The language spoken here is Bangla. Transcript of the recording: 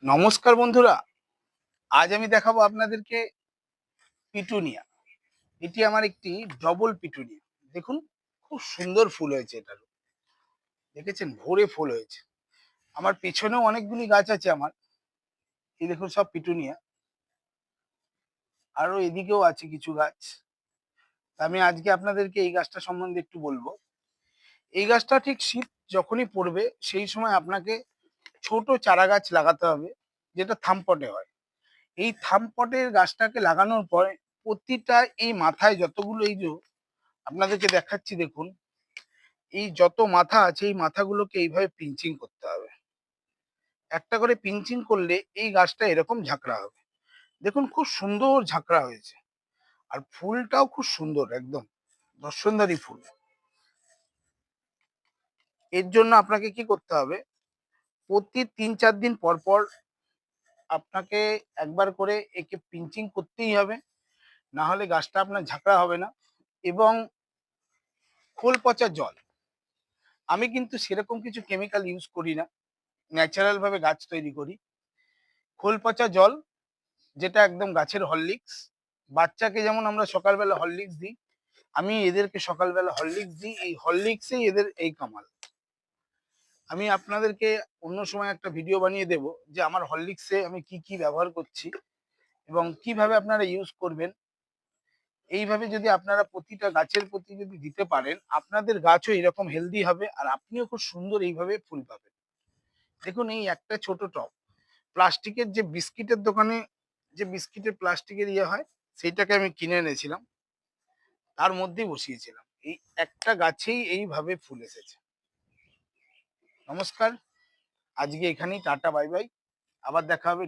নমস্কার বন্ধুরা, আজ আমি দেখাবো আপনাদেরকে পিটুনিয়া। এটি আমার একটি ডবল পিটুনিয়া। দেখুন, খুব সুন্দর ফুল হয়েছে। এটার দেখেছেন, ভরে ফুল হয়েছে। আমার পেছনেও অনেকগুলি গাছ আছে আমার। এই দেখুন, সব পিটুনিয়া। আরো এদিকেও আছে কিছু গাছ। আমি আজকে আপনাদেরকে এই গাছটা সম্বন্ধে একটু বলবো। এই গাছটা ঠিক শীত যখনই পড়বে সেই সময় আপনাকে ছোট চারা গাছ লাগাতে হবে, যেটা থামপটে হয়। এই থামপটের গাছটাকে লাগানোর পরে প্রতিটা এই মাথায় যতগুলো, এই যে আপনাদেরকে দেখাচ্ছি দেখুন, এই যত মাথা আছে এই মাথাগুলোকে এইভাবে পিঞ্চিং করতে হবে। একটা করে পিঞ্চিং করলে এই গাছটা এরকম ঝাঁকড়া হবে। দেখুন, খুব সুন্দর ঝাঁকড়া হয়েছে। আর ফুলটাও খুব সুন্দর, একদম দর্শনধারী ফুল। এর জন্য আপনাকে কি করতে হবে, প্রতি ৩-৪ দিন পর পর আপনাকে একবার করে একে পিঞ্চিং করতেই হবে, না হলে গাছটা আপনার ঝাঁকড়া হবে না। এবং খোল পচা জল, আমি কিন্তু সেরকম কিছু কেমিক্যাল ইউজ করি না, ন্যাচারাল ভাবে গাছ তৈরি করি। খোল পচা জল, যেটা একদম গাছের হরলিক্স। বাচ্চাকে যেমন আমরা সকালবেলা হরলিক্স দিই, আমি এদেরকে সকালবেলা হরলিক্স দিই। এই হরলিক্সেই এদের এই কামাল। আমি আপনাদেরকে অন্য সময় একটা ভিডিও বানিয়ে দেব যে আমার হরলিক্সে আমি কি কি ব্যবহার করছি এবং কিভাবে আপনারা ইউজ করবেন। এইভাবে যদি আপনারা প্রতিটা গাছের প্রতি যদি দিতে পারেন, আপনাদের গাছও এরকম হেলদি হবে আর আপনিও খুব সুন্দর এইভাবে ফুল পাবেন। দেখুন, এই একটা ছোট টব, প্লাস্টিকের যে বিস্কিটের দোকানে যে বিস্কিটের প্লাস্টিকের ইয়ে হয়, সেইটাকে আমি কিনে এনেছিলাম, তার মধ্যেই বসিয়েছিলাম। এই একটা গাছেই এইভাবে ফুল এসেছে। নমস্কার, আজকে এখানেই টাটা, বাই বাই। আবার দেখা হবে।